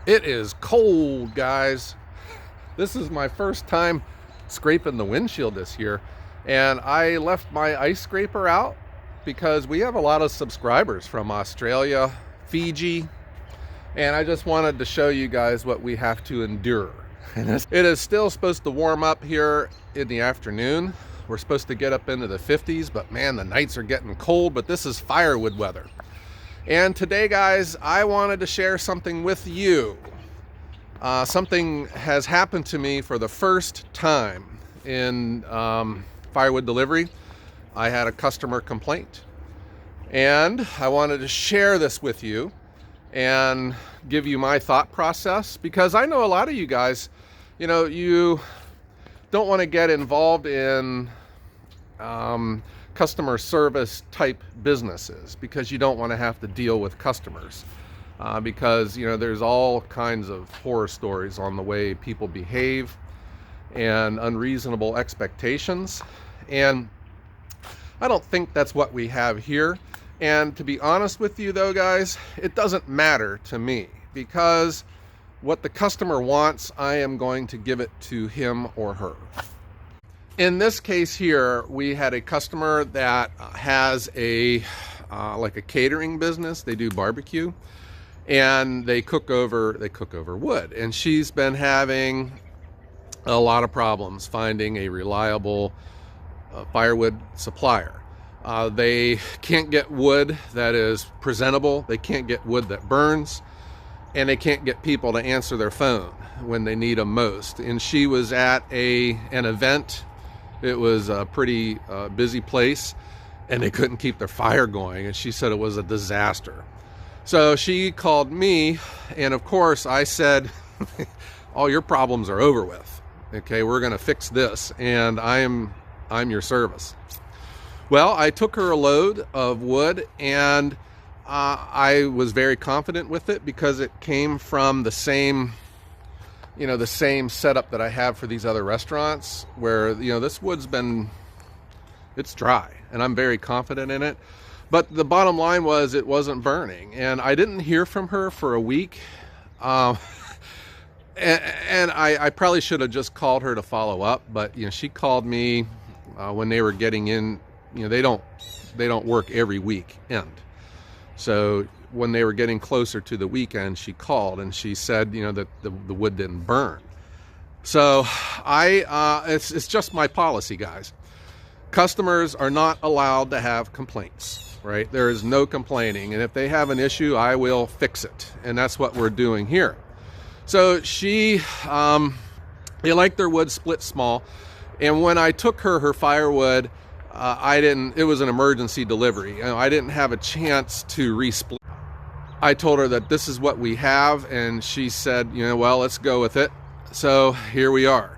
It is cold, guys. This is my first time scraping the windshield this year, and I left my ice scraper out because we have a lot of subscribers from Australia, Fiji, and I just wanted to show you guys what we have to endure. It is still supposed to warm up here in the afternoon. We're supposed to get up into the 50s, but man, the nights are getting cold, but this is firewood weather. And today, guys, I wanted to share something with you. Something has happened to me for the first time in firewood delivery. I had a customer complaint, and I wanted to share this with you and give you my thought process, because I know a lot of you guys, you know, you don't want to get involved in customer service type businesses because you don't want to have to deal with customers, because, you know, there's all kinds of horror stories on the way people behave and unreasonable expectations. And I don't think that's what we have here. And to be honest with you though, guys, it doesn't matter to me, because what the customer wants, I am going to give it to him or her. In this case here, we had a customer that has a like a catering business. They do barbecue, and they cook over wood. And she's been having a lot of problems finding a reliable firewood supplier. They can't get wood that is presentable. They can't get wood that burns, and they can't get people to answer their phone when they need them most. And she was at an event. It was a pretty busy place, and they couldn't keep their fire going, and she said it was a disaster. So she called me, and of course I said, all your problems are over with. Okay, we're gonna fix this, and I'm your service. Well, I took her a load of wood, and I was very confident with it because it came from the same setup that I have for these other restaurants, where, you know, this wood's it's dry, and I'm very confident in it. But the bottom line was it wasn't burning, and I didn't hear from her for a week. And I probably should have just called her to follow up, but, you know, she called me when they were getting in. You know, they don't work every weekend. So when they were getting closer to the weekend, she called and she said, you know, that the wood didn't burn. So it's just my policy, guys. Customers are not allowed to have complaints, right? There is no complaining. And if they have an issue, I will fix it. And that's what we're doing here. So they like their wood split small. And when I took her firewood, it was an emergency delivery. You know, I didn't have a chance to resplit. I told her that this is what we have, and she said, you know, well, let's go with it. So here we are.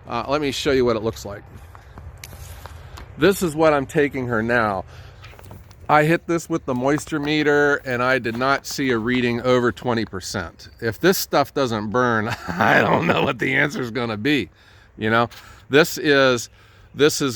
Let me show you what it looks like. This is what I'm taking her now. I hit this with the moisture meter, and I did not see a reading over 20%. If this stuff doesn't burn, I don't know what the answer is going to be. You know, this is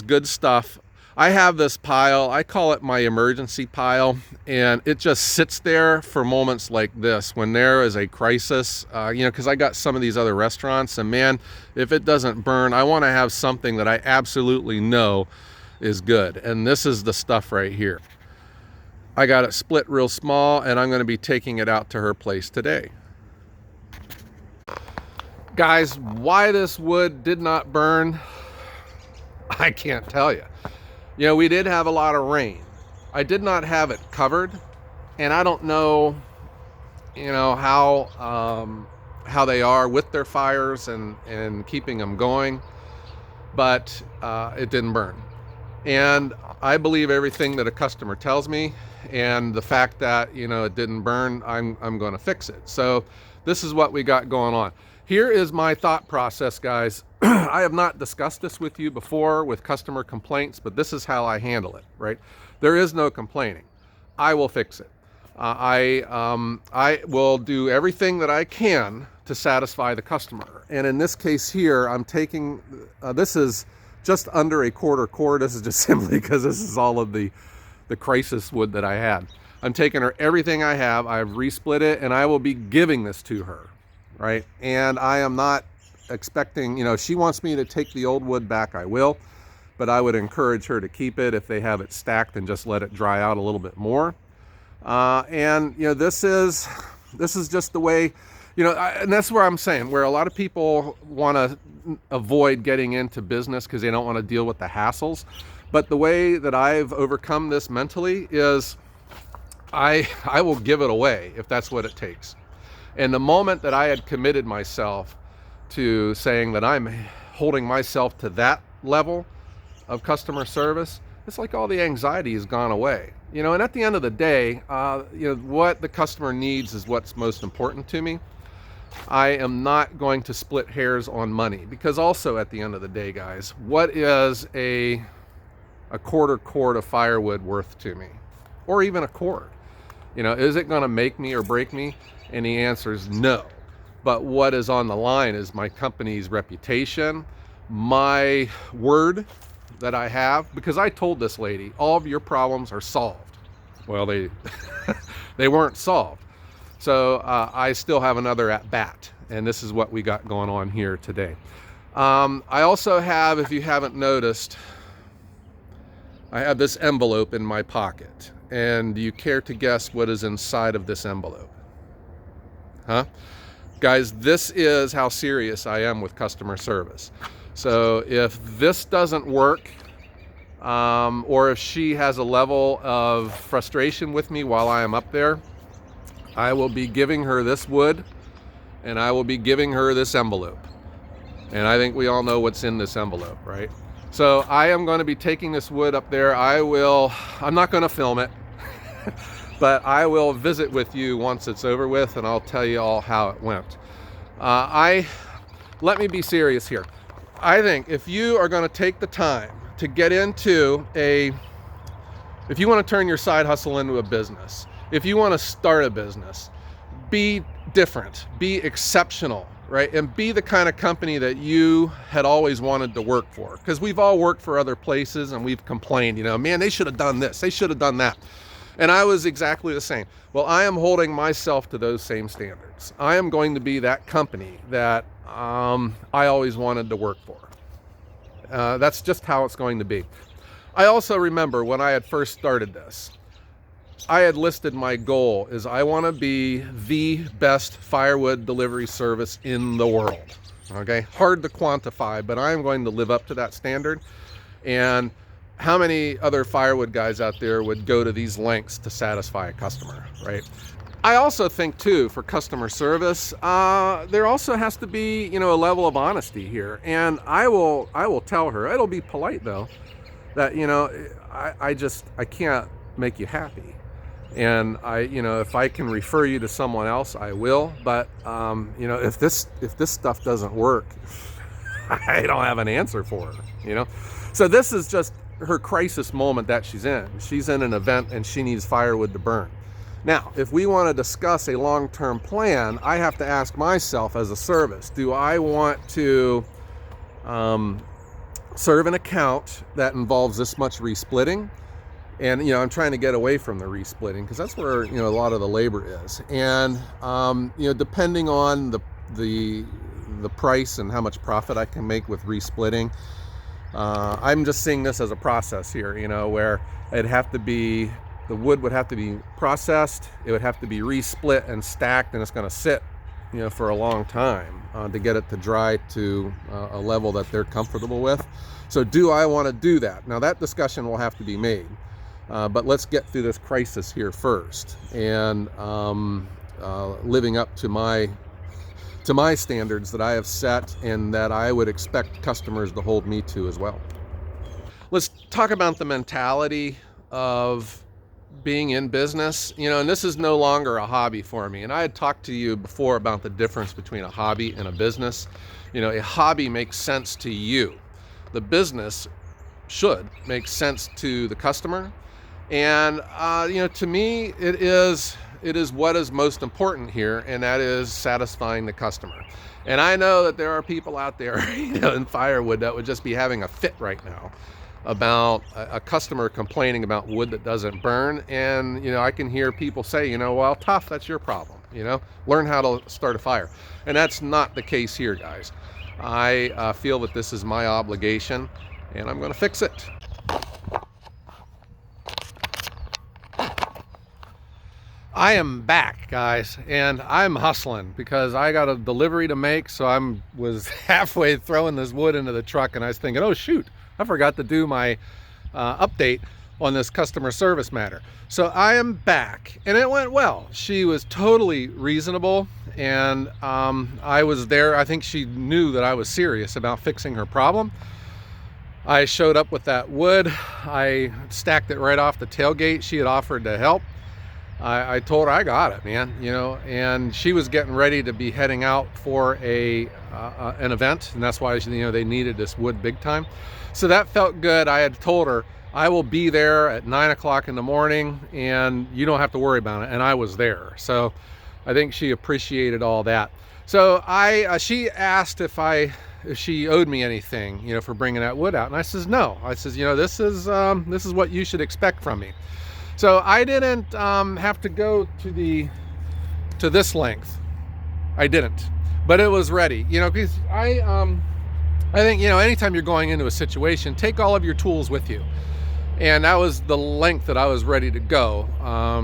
good stuff. I have this pile, I call it my emergency pile, and it just sits there for moments like this when there is a crisis, you know, because I got some of these other restaurants, and man, if it doesn't burn, I want to have something that I absolutely know is good. And this is the stuff right here. I got it split real small, and I'm going to be taking it out to her place today. Guys, why this wood did not burn, I can't tell you. You know, we did have a lot of rain. I did not have it covered, and I don't know, you know, how they are with their fires and keeping them going, but it didn't burn. And I believe everything that a customer tells me, and the fact that, you know, it didn't burn, I'm going to fix it. So this is what we got going on. Here is my thought process, guys. I have not discussed this with you before with customer complaints, but this is how I handle it, right? There is no complaining. I will fix it. I will do everything that I can to satisfy the customer. And in this case here, I'm taking, this is just under a quarter cord. This is just simply because this is all of the crisis wood that I had. I'm taking her everything I have. I've resplit it, and I will be giving this to her. right? And I am not expecting, you know, she wants me to take the old wood back, I will, but I would encourage her to keep it if they have it stacked and just let it dry out a little bit more. And you know, this is just the way, you know, and that's where I'm saying, where a lot of people want to avoid getting into business because they don't want to deal with the hassles. But the way that I've overcome this mentally is I will give it away if that's what it takes. And the moment that I had committed myself to saying that I'm holding myself to that level of customer service, it's like all the anxiety has gone away. You know, and at the end of the day, you know, what the customer needs is what's most important to me. I am not going to split hairs on money, because also at the end of the day, guys, what is a quarter cord of firewood worth to me? Or even a cord? You know, is it going to make me or break me? And the answer is no. But what is on the line is my company's reputation, my word that I have, because I told this lady, all of your problems are solved. Well, they they weren't solved. So I still have another at bat, and this is what we got going on here today. I also have, if you haven't noticed, I have this envelope in my pocket. And do you care to guess what is inside of this envelope? Huh? Guys, this is how serious I am with customer service. So if this doesn't work, or if she has a level of frustration with me while I am up there, I will be giving her this wood, and I will be giving her this envelope. And I think we all know what's in this envelope, right? So I am going to be taking this wood up there. I'm not going to film it, but I will visit with you once it's over with, and I'll tell you all how it went. Let me be serious here. I think if you are going to take the time to get into if you want to turn your side hustle into a business, if you want to start a business, be different, be exceptional, right? And be the kind of company that you had always wanted to work for. Because we've all worked for other places and we've complained, you know, man, they should have done this, they should have done that. And I was exactly the same. Well, I am holding myself to those same standards. I am going to be that company that I always wanted to work for. That's just how it's going to be. I also remember when I had first started this, I had listed my goal is I want to be the best firewood delivery service in the world. Okay, hard to quantify, but I am going to live up to that standard. And how many other firewood guys out there would go to these lengths to satisfy a customer, right? I also think too, for customer service, there also has to be, you know, a level of honesty here. And I will tell her, it'll be polite though, that, you know, I can't make you happy. And you know, if I can refer you to someone else, I will. But you know, if this stuff doesn't work, I don't have an answer for her, you know? So this is just her crisis moment that she's in. She's in an event and she needs firewood to burn. Now, if we want to discuss a long-term plan, I have to ask myself as a service, do I want to serve an account that involves this much resplitting? And, you know, I'm trying to get away from the resplitting because that's where, you know, a lot of the labor is. And, you know, depending on the price and how much profit I can make with resplitting, I'm just seeing this as a process here, you know, where the wood would have to be processed, it would have to be resplit and stacked, and it's going to sit, you know, for a long time to get it to dry to a level that they're comfortable with. So do I want to do that? Now that discussion will have to be made. But let's get through this crisis here first, and living up to my standards that I have set and that I would expect customers to hold me to as well. Let's talk about the mentality of being in business, you know, and this is no longer a hobby for me. And I had talked to you before about the difference between a hobby and a business. You know, a hobby makes sense to you. The business should make sense to the customer. And, you know, to me, it is what is most important here, and that is satisfying the customer. And I know that there are people out there, you know, in firewood that would just be having a fit right now about a customer complaining about wood that doesn't burn. And, you know, I can hear people say, you know, well, tough, that's your problem. you know, learn how to start a fire. And that's not the case here, guys. I feel that this is my obligation, and I'm going to fix it. I am back, guys, and I'm hustling because I got a delivery to make. So was halfway throwing this wood into the truck, and I was thinking, oh shoot, I forgot to do my update on this customer service matter. So I am back, and it went well. She was totally reasonable, and I was there. I think she knew that I was serious about fixing her problem. I showed up with that wood. I stacked it right off the tailgate. She had offered to help. I told her I got it, man, you know, and she was getting ready to be heading out for an event, and that's why, you know, they needed this wood big time. So that felt good. I had told her I will be there at 9 o'clock in the morning, and you don't have to worry about it. And I was there, so I think she appreciated all that. So she asked if she owed me anything, you know, for bringing that wood out, and I says no. I says, you know, this is what you should expect from me. So I didn't have to go to this length. I didn't, but it was ready, you know, because I think, you know, anytime you're going into a situation, take all of your tools with you. And that was the length that I was ready to go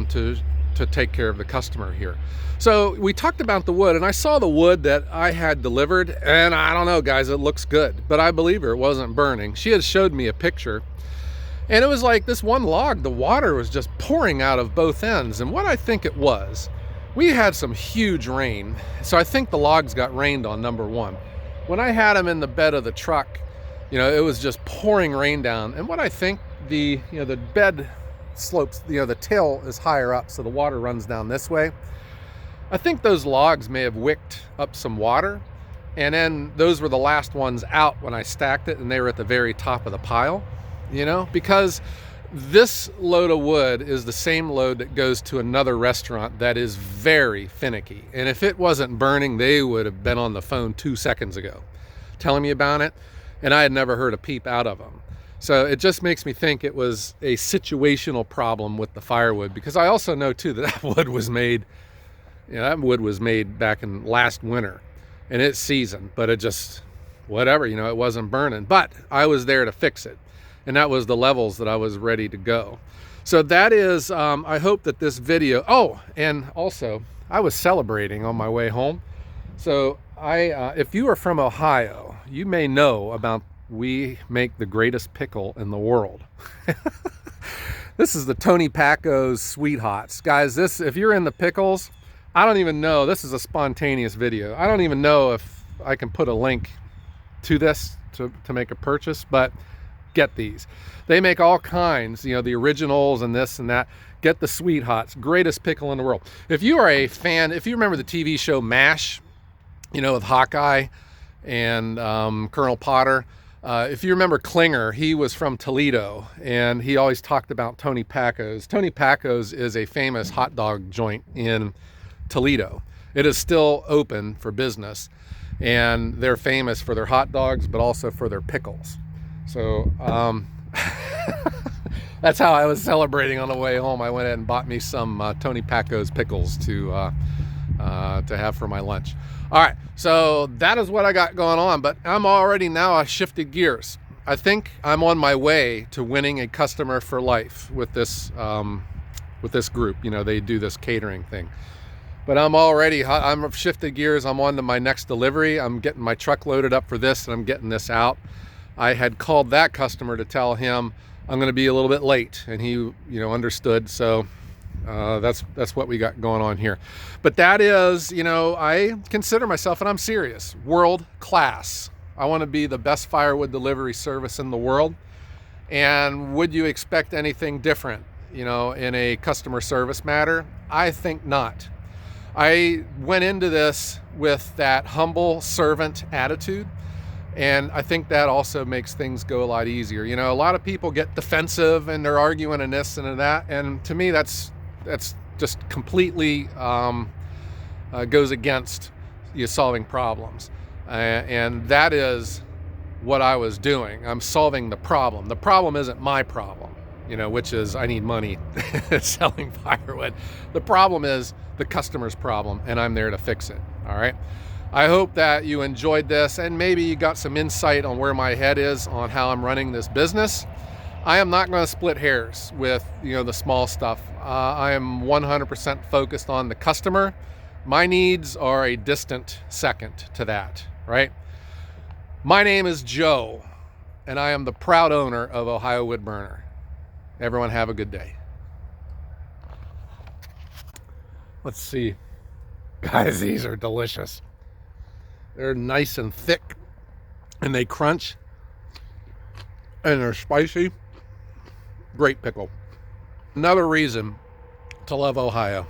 to take care of the customer here. So we talked about the wood, and I saw the wood that I had delivered, and I don't know, guys, it looks good, but I believe her, it wasn't burning. She had showed me a picture. And it was like this one log, the water was just pouring out of both ends. And what I think it was, we had some huge rain. So I think the logs got rained on, number one. When I had them in the bed of the truck, you know, it was just pouring rain down. And what I think, the bed slopes, you know, the tail is higher up, so the water runs down this way. I think those logs may have wicked up some water. And then those were the last ones out when I stacked it, and they were at the very top of the pile. You know, because this load of wood is the same load that goes to another restaurant that is very finicky. And if it wasn't burning, they would have been on the phone 2 seconds ago telling me about it. And I had never heard a peep out of them. So it just makes me think it was a situational problem with the firewood, because I also know too that wood was made, you know, that wood was made back in last winter, and it's seasoned, but it just, whatever, you know, it wasn't burning. But I was there to fix it. And that was the levels that I was ready to go. So that is, I hope that this video, oh, and also I was celebrating on my way home. So if you are from Ohio, you may know about, we make the greatest pickle in the world. This is the Tony Packo's Sweet Hots. Guys, if you're in the pickles, I don't even know, this is a spontaneous video. I don't even know if I can put a link to this to make a purchase, but get these. They make all kinds, you know, the originals and this and that. Get the Sweet Hots, greatest pickle in the world. If you are a fan, if you remember the TV show MASH, you know, with Hawkeye and Colonel Potter, if you remember Klinger, he was from Toledo, and he always talked about Tony Packo's. Tony Packo's is a famous hot dog joint in Toledo. It is still open for business, and they're famous for their hot dogs, but also for their pickles. So that's how I was celebrating on the way home. I went ahead and bought me some Tony Packo's pickles to have for my lunch. All right, so that is what I got going on, but I shifted gears. I think I'm on my way to winning a customer for life with this group. You know, they do this catering thing. But I'm shifted gears. I'm on to my next delivery. I'm getting my truck loaded up for this, and I'm getting this out. I had called that customer to tell him I'm going to be a little bit late, and he, you know, understood. So that's what we got going on here. But that is, you know, I consider myself, and I'm serious, world class. I want to be the best firewood delivery service in the world. And would you expect anything different, you know, in a customer service matter? I think not. I went into this with that humble servant attitude. And I think that also makes things go a lot easier. You know, a lot of people get defensive and they're arguing and this and that. And to me, that's just completely goes against you solving problems. And that is what I was doing. I'm solving the problem. The problem isn't my problem. which is I need money selling firewood. The problem is the customer's problem, and I'm there to fix it. All right. I hope that you enjoyed this, and maybe you got some insight on where my head is on how I'm running this business. I am not going to split hairs with the small stuff. I am 100% focused on the customer. My needs are a distant second to that, right? My name is Joe, and I am the proud owner of Ohio Wood Burner. Everyone have a good day. Let's see. Guys, these are delicious. They're nice and thick, and they crunch, and they're spicy. Great pickle. Another reason to love Ohio.